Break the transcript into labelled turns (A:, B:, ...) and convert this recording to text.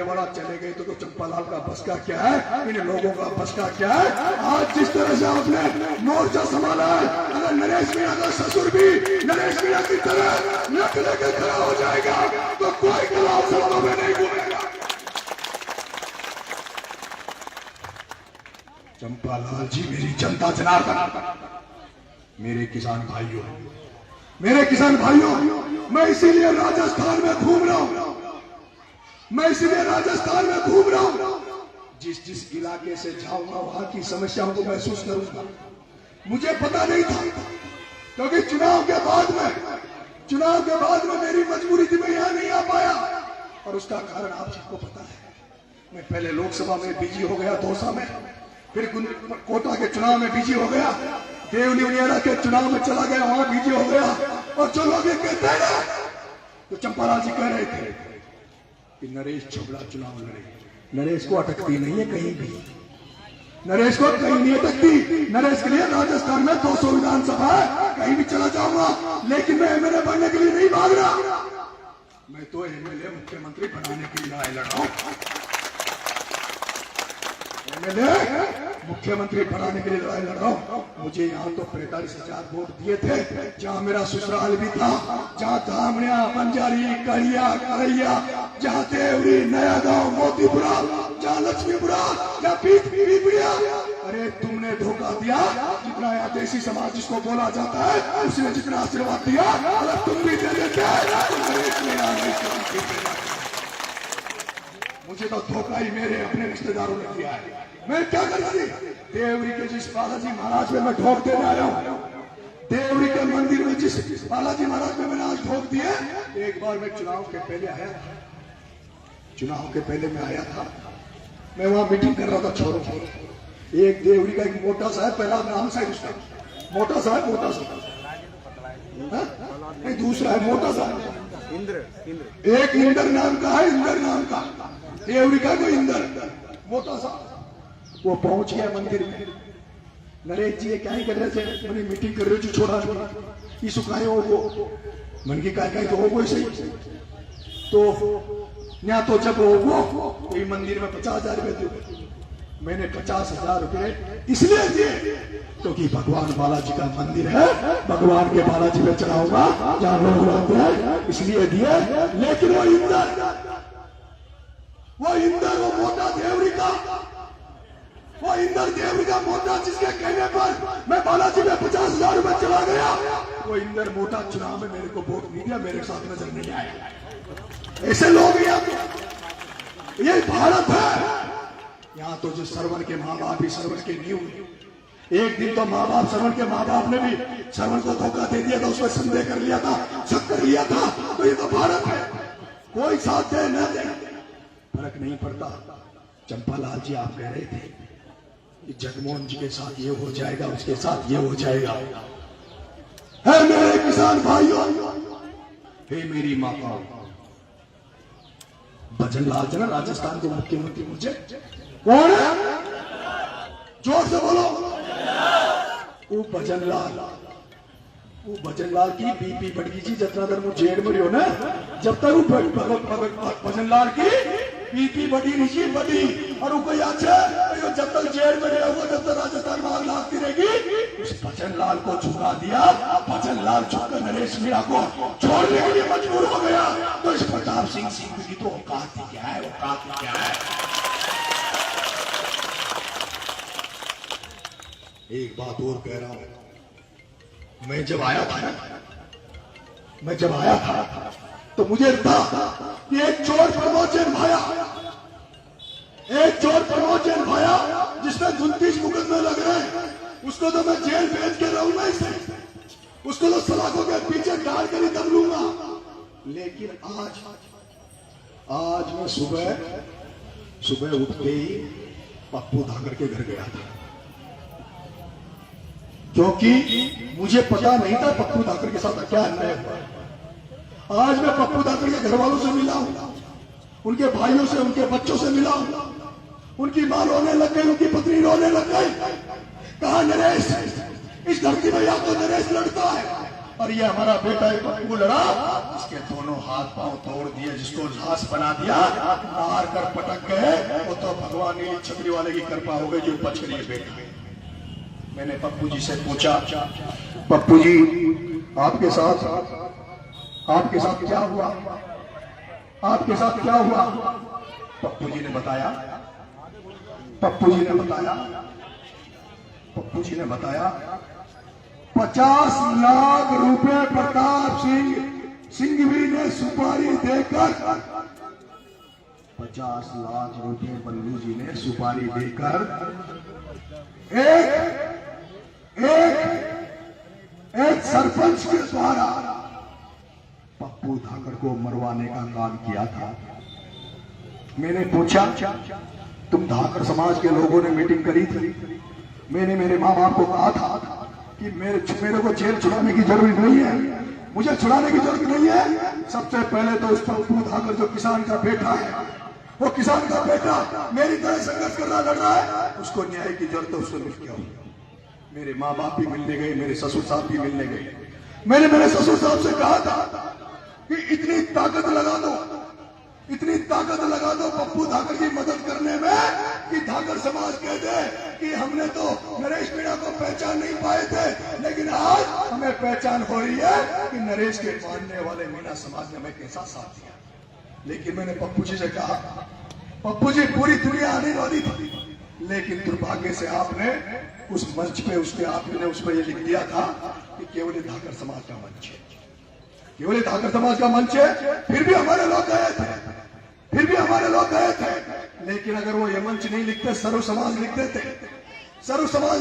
A: बड़ा चले गए तो चंपालाल का बस का क्या है, इन लोगों का बस का क्या है। आज जिस तरह से आपने मोर्चा संभाला है, अगर नरेश मीणा का ससुर भी नरेश मीणा की तरह नक लेकर खड़ा हो जाएगा तो कोई खिलाफ सड़कों में नहीं घूमेगा। चंपालाल जी, मेरी जनता जनार्दन, मेरे किसान भाइयों, मेरे किसान भाइयों, मैं इसीलिए राजस्थान में घूम रहा हूं, मैं इसीलिए राजस्थान में घूम रहा हूं। जिस इलाके से जाऊंगा वहां की समस्याओं को महसूस करूंगा। मुझे पता नहीं था, क्योंकि चुनाव के बाद में मेरी मजबूरी थी, मैं यहां नहीं आ पाया, और उसका कारण आप सबको पता है। मैं पहले लोकसभा में बिजी हो गया दौसा में, फिर कोटा के चुनाव में बिजी हो गया, देवली उनियारा के चुनाव में चला गया, वहां बिजी हो गया। और जो लोग ये कहते हैं ना, तो चंपालाल जी कह रहे थे कि नरेश छबड़ा चुनाव लड़े, नरेश को अटकती नहीं है कहीं भी, नरेश को कहीं नहीं अटकती। नरेश के लिए राजस्थान में 200 विधानसभा है, कहीं भी चला जाऊंगा, लेकिन मैं एमएलए बनने के लिए नहीं भाग रहा, मैं तो एमएलए मुख्यमंत्री बनाने के लिए लड़ाई लड़ रहा हूं। एमएलए मुख्यमंत्री बनाने के लिए लड़ाई लड़ रहा हूं। मुझे यहाँ तो 45,000 वोट दिए थे, जहाँ मेरा ससुराल भी था, जहाँ धामड़िया, बंजारी, कड़िया, करैया, जहाँ देवरी, नया गांव, मोतीपुरा, जहाँ लक्ष्मीपुरा, जहाँ पीपड़िया। अरे तुमने धोखा दिया। जितना यहाँ देसी समाज जिसको बोला जाता है, उसने जितना आशीर्वाद दिया, अगर तुम भी दे देते, मुझे तो धोखा ही मेरे अपने रिश्तेदारों ने दिया है। मैं क्या करता थी, देवरी के जिस बालाजी महाराज में मैं ढोक देने आया हूं, देवरी के मंदिर में जिस बालाजी महाराज में मैंने आज ढोक दिया। एक बार मैं चुनाव के पहले आया था, चुनाव के पहले मैं आया था, मैं वहां मीटिंग कर रहा था छोरों को। एक देवरी का एक मोटा सा है, पहला नाम सा है उसका, मोटा सा है, मोटा सा नहीं, दूसरा है मोटा सा, इंद्र, एक इंद्र नाम का है, इंद्र नाम का देवरी का कोई इंद्र मोटा सा। वो पहुंच गया मंदिर में, नरेश जी ये क्या ही कर रहे थे, मैंने मीटिंग कर रहे थे, छोड़ा नहीं सुखाए हो वो मन की काय तो हो गई सही। तो यहाँ तो जब हो कोई मंदिर में 50,000 रुपए दे, मैंने 50,000 रुपए इसलिए दिए क्योंकि भगवान बालाजी का मंदिर है, भगवान के बालाजी में चढ़ाऊंगा जहां लोग रहते हैं, इसलिए दिए। लेकिन वो इंदर वो मोटा देवरी का, वो इंदर देवरी का मोटा, जिसके कहने पर मैं बालाजी में 50,000 रुपए चला गया, वो इंदर मोटा चुनाव में मेरे को वोट नहीं दिया, मेरे साथ नजर नहीं आया। ऐसे लोग ये भारत है। यहाँ तो जो सरवन के माँ बाप भी सरवन के नहीं हुए। एक दिन तो माँ बाप, सरवन के माँ बाप ने भी सरवन को धोखा दे दिया था, उसमें संदेह कर लिया था, शक कर लिया था। तो ये तो भारत है, कोई साथ दे न दे फर्क नहीं पड़ता। चंपालाल जी आप कह रहे थे कि जगमोहन जी के साथ ये हो जाएगा, उसके साथ ये हो जाएगा। है मेरे किसान भाइयों, हे मेरी माता, भजनलाल जी ना राजस्थान के मुख्यमंत्री, मुझे कौन है, जोर से बोलो, वो भजनलाल की बीपी बढ़ गई जी, जितना देर वो जेल में रहो ना, जब तक वो भजनलाल की बीपी बढ़ी नहीं बढ़ी, और वो कोई अच्छा जब तक जेल में रहोगे, जब तक राजस्थान में आग लागती रहेगी। उस भजनलाल को झुका दिया, भजनलाल झुककर नरेश मीणा को छोड़ने के लिए मजबूर हो गया। तो इस प्रताप सिंह की तो औकात ही क्या है, औकात ही क्या है। एक बात और कह रहा हूं, मैं जब आया था तो मुझे था कि एक चोर प्रमोद जैन भाया, जिसमें 29 मुकदमे लग रहे हैं, उसको तो मैं जेल भेज के रहूंगा, इसे उसको तो सलाखों के पीछे डाल कर ही दम लूंगा। लेकिन आज मैं सुबह उठते ही पप्पू धाकर के घर गया था, क्योंकि मुझे पता नहीं था पप्पू धाकर के साथ क्या अन्याय हुआ। आज मैं पप्पू धाकर के घर वालों से मिला हूं, उनके भाइयों से, उनके बच्चों से मिला हूं। उनकी मां रोने लग गई, उनकी पत्नी रोने लग गई। कहा नरेश, इस धरती में या तो नरेश लड़ता है, और ये हमारा बेटा एक पप्पू लड़ा, इसके दोनों हाथ पांव तोड़ दिए, जिसको लाश बना दिया, मार कर पटक गए। वो तो भगवान नीली छतरी वाले की कृपा हो गई जो बच गई बेटा। मैंने पप्पू जी से पूछा, पप्पू जी आपके साथ क्या हुआ, आपके साथ क्या हुआ? पप्पू जी ने बताया, पप्पू जी ने बताया 50 लाख रुपए प्रताप सिंघवी ने सुपारी देकर, 50 लाख रुपए बल्लू जी ने सुपारी देकर एक सरपंच के द्वारा पप्पू धाकड़ को मरवाने का काम किया था। मैंने पूछा, तुम धाकड़ समाज के लोगों ने मीटिंग करी थी, मैंने मेरे माँ बाप को कहा था कि मेरे को जेल छुड़ाने की जरूरत नहीं है, मुझे छुड़ाने की जरूरत नहीं है। सबसे पहले तो उस पप्पू धाकड़ जो किसान का बेटा है, वो किसान का बेटा मेरी तरह संघर्ष कर रहा, लड़ रहा है, उसको न्याय की जरूरत है, उसको मिल गया। मेरे माँ बाप भी मिलने गए, मेरे ससुर साहब भी मिलने गए। मैंने मेरे ससुर साहब से कहा था कि इतनी ताकत लगा दो पप्पू धाकड़ की मदद करने में कि धाकड़ समाज कह दे कि हमने तो नरेश मीणा को पहचान नहीं पाए थे, लेकिन आज हमें पहचान हो रही है कि नरेश के मानने वाले मीणा समाज ने हमें कैसा साथ दिया। लेकिन मैंने पप्पू जी से कहा, पप्पू जी पूरी दुनिया आने वाली थी, लेकिन दुर्भाग्य से आपने उस मंच पे आपने उस पर यह लिख दिया था कि केवल धाकड़ समाज का मंच है, केवल धाकड़ समाज का मंच है। फिर भी हमारे लोग गए थे, लेकिन अगर वो ये मंच नहीं लिखते, सर्व समाज लिख देते। सर्व समाज